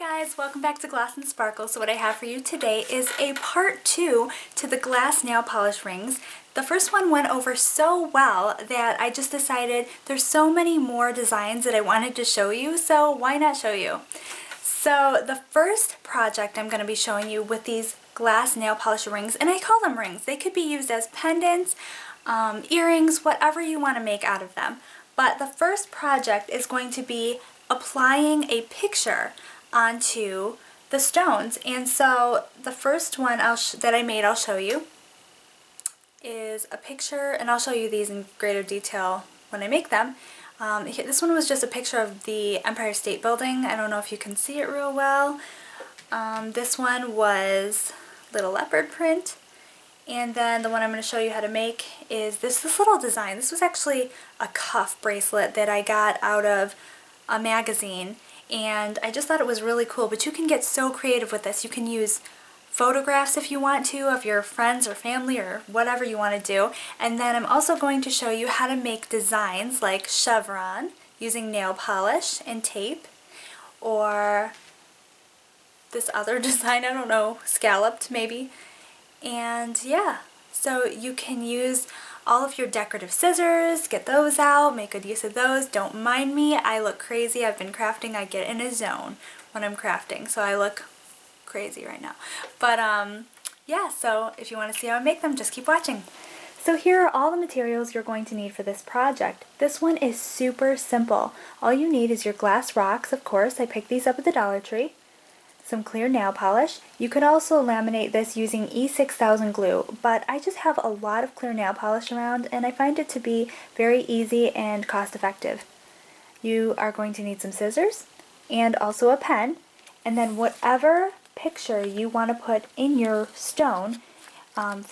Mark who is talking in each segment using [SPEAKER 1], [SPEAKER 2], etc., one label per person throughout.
[SPEAKER 1] guys, welcome back to Gloss and Sparkle. So what I have for you today is a part 2 to the glass nail polish rings. The first one went over so well that I just decided there's so many more designs that I wanted to show you, so why not show you? So the first project I'm going to be showing you with these glass nail polish rings, and I call them rings. They could be used as pendants, earrings, whatever you want to make out of them. But the first project is going to be applying a picture onto the stones. And so the first one that I made, I'll show you, is a picture, and I'll show you these in greater detail when I make them. This one was just a picture of the Empire State Building. I don't know if you can see it real well. This one was little leopard print. And then the one I'm going to show you how to make is this little design. This was actually a cuff bracelet that I got out of a magazine, and I just thought it was really cool. But you can get so creative with this. You can use photographs if you want to of your friends or family or whatever you want to do. And then I'm also going to show you how to make designs like chevron using nail polish and tape, or this other design, I don't know, scalloped maybe. And yeah, so you can use all of your decorative scissors, get those out, make good use of those. Don't mind me, I look crazy. I've been crafting, I get in a zone when I'm crafting, so I look crazy right now. But yeah, so if you want to see how I make them, just keep watching. So here are all the materials you're going to need for this project. This one is super simple. All you need is your glass rocks, of course. I picked these up at the Dollar Tree. Some clear nail polish. You could also laminate this using E6000 glue, but I just have a lot of clear nail polish around and I find it to be very easy and cost effective. You are going to need some scissors and also a pen, and then whatever picture you want to put in your stone.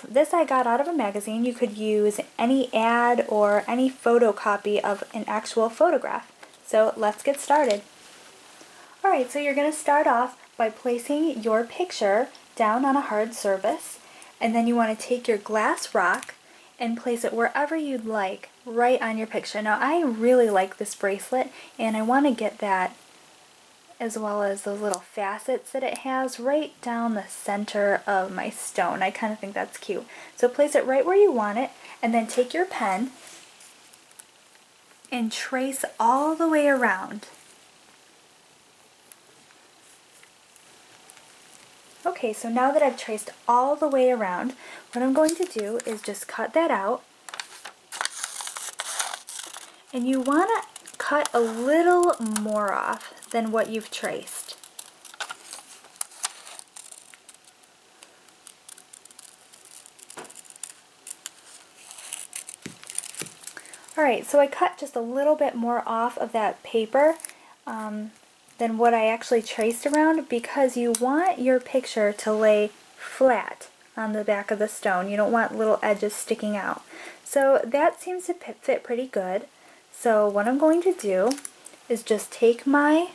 [SPEAKER 1] This I got out of a magazine. You could use any ad or any photocopy of an actual photograph. So let's get started. Alright, so you're going to start off by placing your picture down on a hard surface, and then you want to take your glass rock and place it wherever you'd like, right on your picture. Now I really like this bracelet, and I want to get that, as well as those little facets that it has, right down the center of my stone. I kind of think that's cute. So place it right where you want it, and then take your pen and trace all the way around. Okay, so now that I've traced all the way around, what I'm going to do is just cut that out. And you want to cut a little more off than what you've traced. Alright, so I cut just a little bit more off of that paper than what I actually traced around, because you want your picture to lay flat on the back of the stone. You don't want little edges sticking out. So that seems to fit pretty good. So what I'm going to do is just take my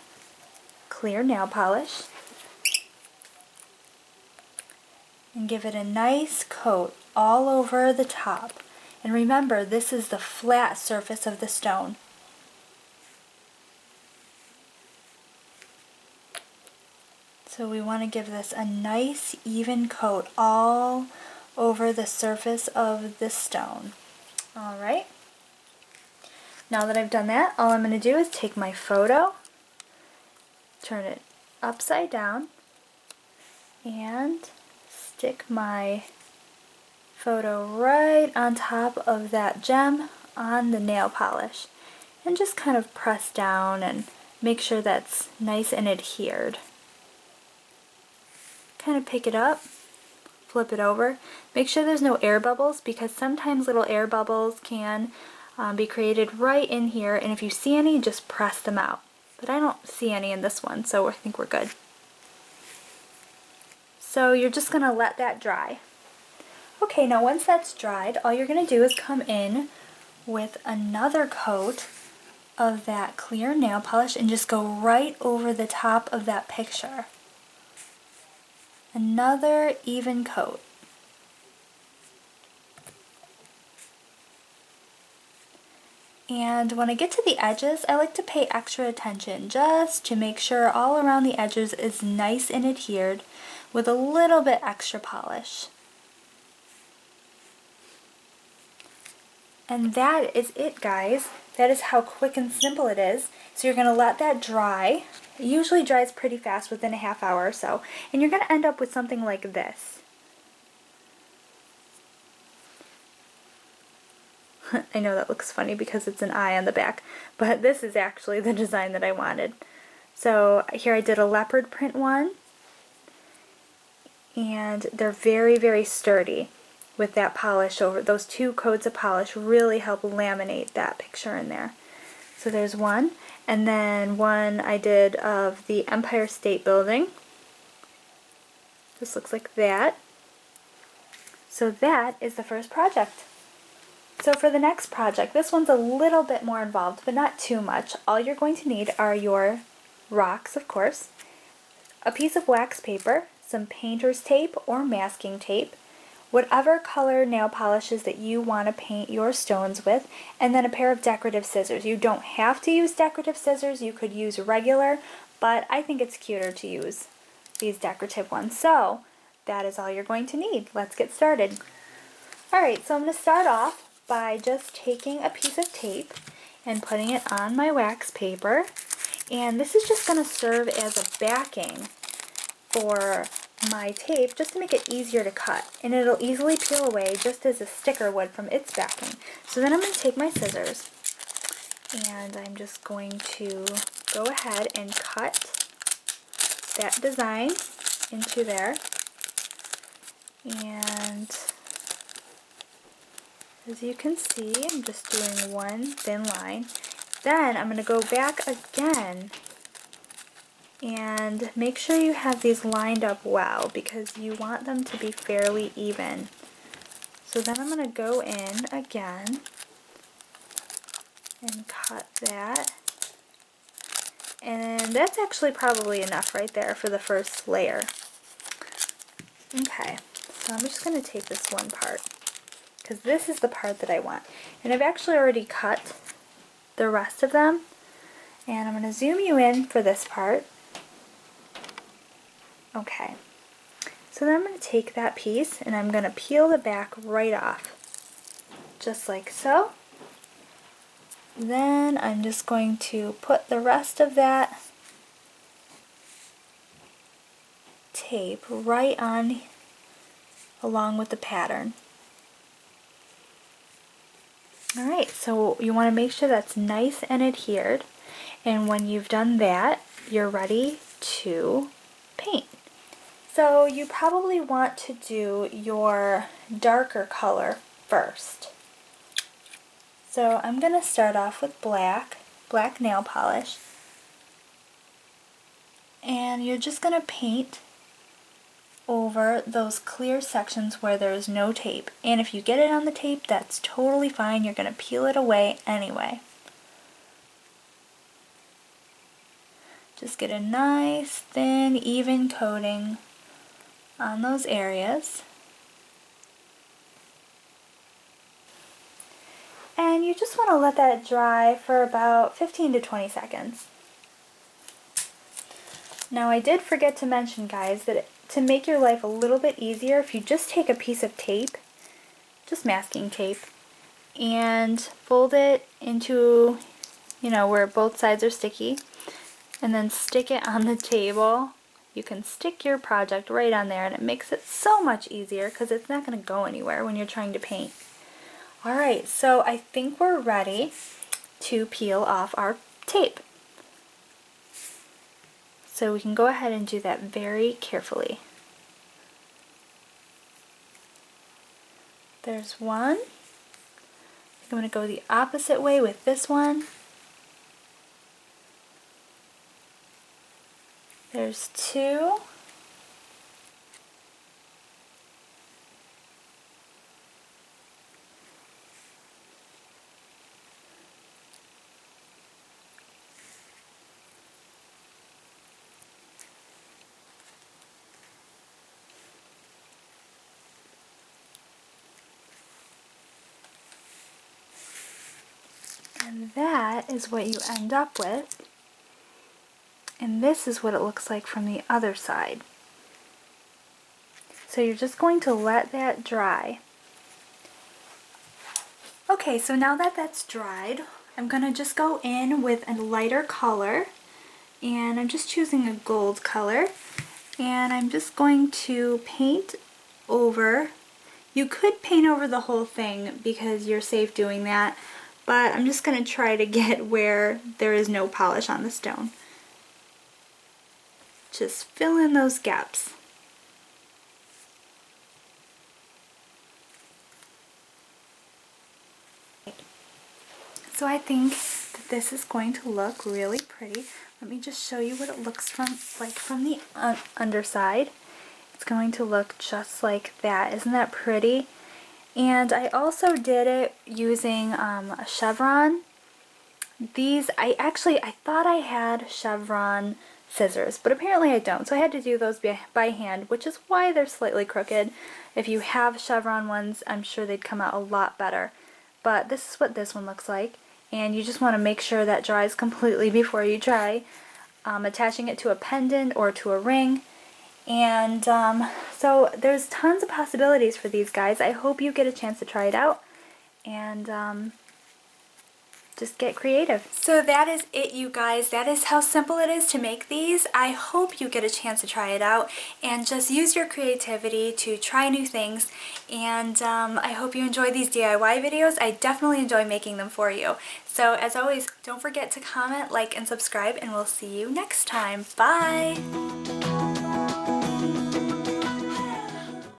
[SPEAKER 1] clear nail polish and give it a nice coat all over the top. And remember, this is the flat surface of the stone. So we want to give this a nice even coat all over the surface of the stone. Alright. Now that I've done that, all I'm going to do is take my photo, turn it upside down, and stick my photo right on top of that gem on the nail polish. And just kind of press down and make sure that's nice and adhered. Kind of pick it up, flip it over. Make sure there's no air bubbles, because sometimes little air bubbles can be created right in here, and if you see any, just press them out. But I don't see any in this one, so I think we're good. So you're just going to let that dry. Okay, now once that's dried, all you're going to do is come in with another coat of that clear nail polish and just go right over the top of that picture. Another even coat. And when I get to the edges, I like to pay extra attention just to make sure all around the edges is nice and adhered with a little bit extra polish. And that is it, guys. That is how quick and simple it is. So you're going to let that dry. It usually dries pretty fast within a half hour or so. And you're going to end up with something like this. I know that looks funny because it's an eye on the back, but this is actually the design that I wanted. So here I did a leopard print one, and they're very, very sturdy with that polish over. Those 2 coats of polish really help laminate that picture in there. So there's one, and then one I did of the Empire State Building. This looks like that. So that is the first project. So for the next project, this one's a little bit more involved, but not too much. All you're going to need are your rocks, of course, a piece of wax paper, some painter's tape or masking tape, whatever color nail polishes that you want to paint your stones with, and then a pair of decorative scissors. You don't have to use decorative scissors, you could use regular, but I think it's cuter to use these decorative ones. So that is all you're going to need. Let's get started. Alright, so I'm going to start off by just taking a piece of tape and putting it on my wax paper, and this is just going to serve as a backing for my tape just to make it easier to cut, and it'll easily peel away just as a sticker would from its backing. So then I'm going to take my scissors and I'm just going to go ahead and cut that design into there, and as you can see, I'm just doing one thin line. Then I'm going to go back again and make sure you have these lined up well because you want them to be fairly even. So then I'm going to go in again and cut that. And that's actually probably enough right there for the first layer. Okay, so I'm just going to take this one part, because this is the part that I want. And I've actually already cut the rest of them. And I'm going to zoom you in for this part. Okay. So then I'm going to take that piece and I'm going to peel the back right off. Just like so. Then I'm just going to put the rest of that tape right on along with the pattern. Alright, so you want to make sure that's nice and adhered, and when you've done that, you're ready to paint. So you probably want to do your darker color first. So I'm going to start off with black nail polish, and you're just going to paint over those clear sections where there's no tape. And if you get it on the tape, that's totally fine. You're going to peel it away anyway. Just get a nice, thin, even coating on those areas. And you just want to let that dry for about 15 to 20 seconds. Now I did forget to mention, guys, that to make your life a little bit easier, if you just take a piece of tape, just masking tape, and fold it into, where both sides are sticky, and then stick it on the table, you can stick your project right on there, and it makes it so much easier because it's not going to go anywhere when you're trying to paint. Alright, so I think we're ready to peel off our tape. So we can go ahead and do that very carefully. There's one. I'm going to go the opposite way with this one. There's two. And that is what you end up with. And this is what it looks like from the other side. So you're just going to let that dry. Okay, so now that that's dried, I'm going to just go in with a lighter color. And I'm just choosing a gold color. And I'm just going to paint over. You could paint over the whole thing because you're safe doing that. But I'm just going to try to get where there is no polish on the stone. Just fill in those gaps. So I think that this is going to look really pretty. Let me just show you what it looks like from the underside. It's going to look just like that. Isn't that pretty? And I also did it using a Chevron. These, I thought I had Chevron scissors, but apparently I don't. So I had to do those by hand, which is why they're slightly crooked. If you have Chevron ones, I'm sure they'd come out a lot better. But this is what this one looks like. And you just want to make sure that dries completely before you try attaching it to a pendant or to a ring. And so there's tons of possibilities for these guys. I hope you get a chance to try it out and just get creative. So that is it, you guys. That is how simple it is to make these. I hope you get a chance to try it out and just use your creativity to try new things. And I hope you enjoy these DIY videos. I definitely enjoy making them for you. So as always, don't forget to comment, like, and subscribe, and we'll see you next time. Bye!